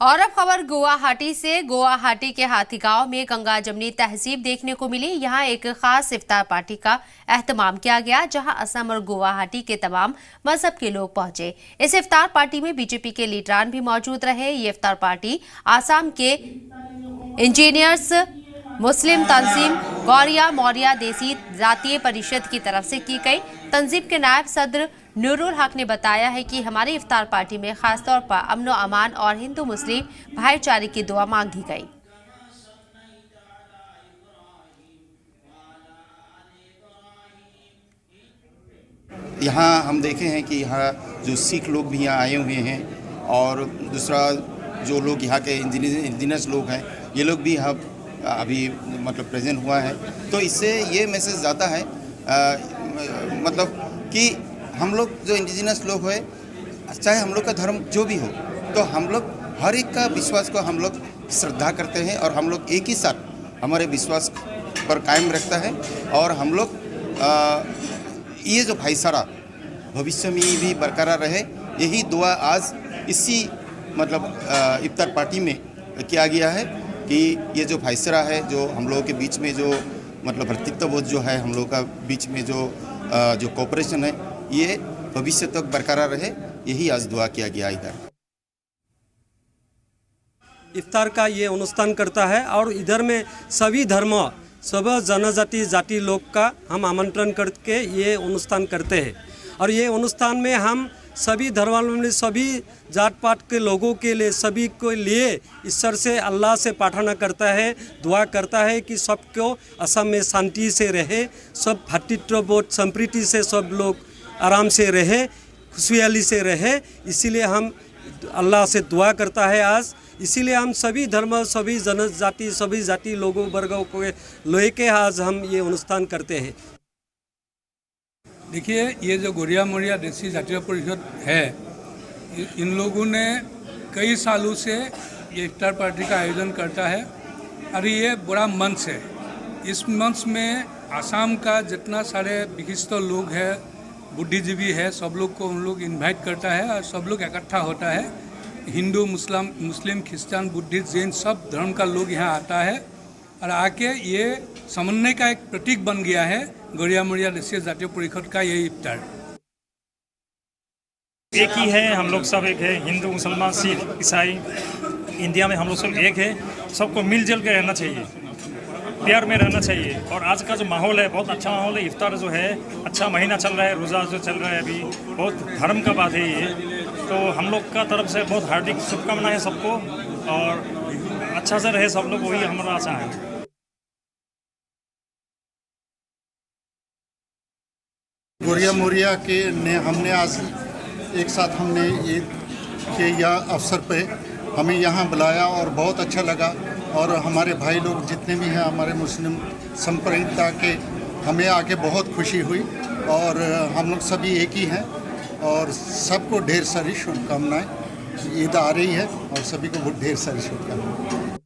और अब खबर गुवाहाटी से। गुवाहाटी के हाथीगांव में गंगा जमनी तहजीब देखने को मिली। यहां एक खास इफ्तार पार्टी का एहतमाम किया गया, जहां असम और गुवाहाटी के तमाम मजहब के लोग पहुंचे। इस इफ्तार पार्टी में बीजेपी के लीडरान भी मौजूद रहे। ये इफ्तार पार्टी आसाम के इंजीनियर्स मुस्लिम तंजीम गौरिया मौर्या देसी जातीय परिषद की तरफ से की गई। तंजीम के नायब सदर नूरुल हक ने बताया है कि हमारी इफ्तार पार्टी में खासतौर पर अमन अमान और हिंदू मुस्लिम भाईचारे की दुआ मांगी गई। यहाँ हम देखे हैं कि यहाँ जो सिख लोग भी यहाँ आए हुए हैं और दूसरा जो लोग यहाँ के इंजीनियर्स लोग हैं, ये लोग भी यहाँ अभी मतलब प्रेजेंट हुआ है। तो इससे ये मैसेज जाता है मतलब कि हम लोग जो इंडिजिनस लोग हैं, चाहे हम लोग का धर्म जो भी हो, तो हम लोग हर एक का विश्वास को हम लोग श्रद्धा करते हैं और हम लोग एक ही साथ हमारे विश्वास पर कायम रखता है। और हम लोग ये जो भाईचारा भविष्य में भी बरकरार रहे, यही दुआ आज इसी मतलब इफ्तार पार्टी में किया गया है कि ये जो भाईचारा है, जो हम लोगों के बीच में जो मतलब भ्रातृत्वबोध जो है, हम लोगों का बीच में जो कोऑपरेशन है, ये भविष्य तक बरकरार रहे, यही आज दुआ किया गया इधर। इफ्तार का ये अनुष्ठान करता है और इधर में सभी धर्म सब जनजाति जाति लोग का हम आमंत्रण करके ये अनुष्ठान करते हैं। और ये अनुष्ठान में हम सभी धर्मावलंबी सभी जात पात के लोगों के लिए सभी के लिए ईश्वर से अल्लाह से प्रार्थना करता है, दुआ करता है कि सबको असम में शांति से रहे, सब भ्रातृत्वबोध संप्रीति से सब लोग आराम से रहे, खुशहाली से रहे। इसीलिए हम अल्लाह से दुआ करता है आज। इसीलिए हम सभी धर्म सभी जनजाति सभी जाति लोगों वर्गों को लेके आज हम ये अनुष्ठान करते हैं। देखिए, ये जो गौरिया मौर्या देसी जातीय परिषद है, इन लोगों ने कई सालों से ये इफ्तार पार्टी का आयोजन करता है और ये बड़ा मंच है। इस मंच में आसाम का जितना सारे विशिष्ट लोग हैं, बुद्धिजीवी है, सब लोग को हम लोग इन्वाइट करता है और सब लोग इकट्ठा होता है। Hindu Muslim Christian Buddhist Jain सब धर्म का लोग यहाँ आता है और आके ये समन्वय का एक प्रतीक बन गया है गौरिया मौर्या देसी जातीय परिषद का ये इफ्तार। एक ही है, हम लोग सब एक है, हिंदू मुसलमान सिख ईसाई इंडिया में हम लोग सब एक है। सबको मिलजुल के रहना चाहिए, प्यार में रहना चाहिए। और आज का जो माहौल है बहुत अच्छा माहौल है। इफ्तार जो है अच्छा महीना चल रहा है, रोज़ा जो चल रहा है अभी, बहुत धर्म का बात है ये। तो हम लोग का तरफ से बहुत हार्दिक शुभकामनाएं है सबको और अच्छा से रहे सब लोग, वही हमारा आशा है। गौरिया मौर्या के ने हमने आज एक साथ हमने ये के यह अवसर पे हमें यहाँ बुलाया और बहुत अच्छा लगा। और हमारे भाई लोग जितने भी हैं हमारे मुस्लिम संप्रदाय के, हमें आके बहुत खुशी हुई और हम लोग सभी एक ही हैं और सबको ढेर सारी शुभकामनाएं। ईद आ रही है और सभी को बहुत ढेर सारी शुभकामनाएं।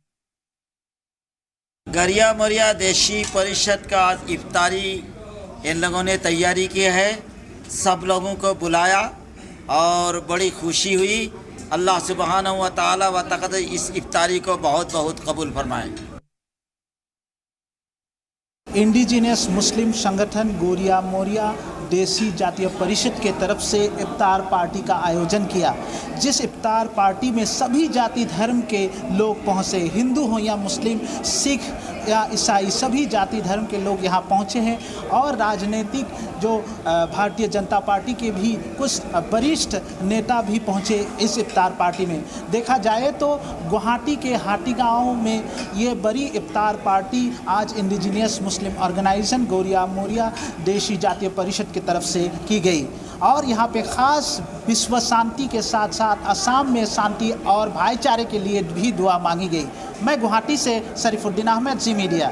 गौरिया मौर्या देसी परिषद का आज इफ्तारी इन लोगों ने तैयारी की है, सब लोगों को बुलाया और बड़ी खुशी हुई। अल्लाह सुब्हानहू व तआला व तक़द्दस इस इफ्तारी को बहुत बहुत कबूल फरमाए। इंडिजिनस मुस्लिम संगठन गौरिया मौर्या देसी जातीय परिषद के तरफ से इफ्तार पार्टी का आयोजन किया, जिस इफ्तार पार्टी में सभी जाति धर्म के लोग पहुँचे। हिंदू हो या मुस्लिम, सिख या ईसाई, सभी जाति धर्म के लोग यहाँ पहुँचे हैं। और राजनीतिक जो भारतीय जनता पार्टी के भी कुछ वरिष्ठ नेता भी पहुँचे इस इफ्तार पार्टी में। देखा जाए तो गुवाहाटी के हाथीगांव में ये बड़ी इफ्तार पार्टी आज इंडिजिनियस मुस्लिम ऑर्गेनाइजेशन गौरिया मौर्या देसी जातीय परिषद की तरफ से की गई। और यहाँ पे ख़ास विश्व शांति के साथ साथ असम में शांति और भाईचारे के लिए भी दुआ मांगी गई। मैं गुवाहाटी से शरीफुद्दीन अहमद, जी मीडिया।